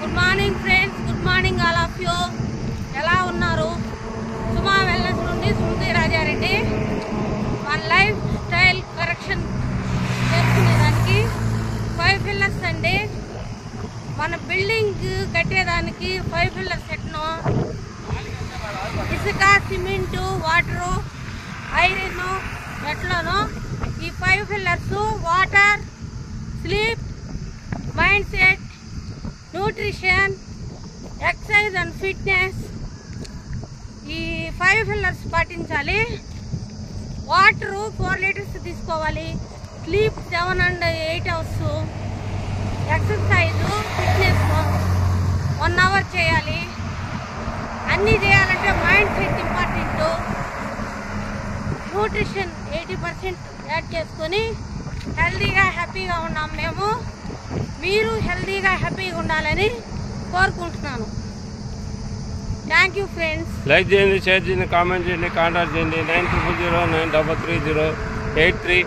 Good morning friends, good morning all of you. ఎలా ఉన్నారు? సుమా wellness నుండి స్మృతి రాజారెడ్డి. మన లైఫ్ స్టైల్ కరెక్షన్ చేసుకునేదానికి 5 పిల్లర్స్ అండి. మన బిల్డింగ్ కట్టేదానికి 5 పిల్లర్ సెట్ను ఇసుక, సిమెంటు, వాటరు, ఐరన్ ఎట్లను ఈ 5 pillars water, sleep, mind set, nutrition, exercise and fitness, ఈ 5 పిల్లర్స్ పాటించాలి. వాటరు 4 లీటర్స్ తీసుకోవాలి. Sleep 7 and 8 hours. Exercise, fitness 1 hour చేయాలి. అన్నీ చేయాలంటే mind set important. Nutrition 80% add చేసుకొని హెల్తీగా హ్యాపీగా ఉన్నాం మేము. మీరు హెల్తీగా హ్యాపీగా ఉండాలని కోరుకుంటున్నాను. Thank you friends. లైక్ చేయండి, షేర్ చేయండి, కామెంట్ చేయండి, కాంటాక్ట్ చేయండి 9009333083.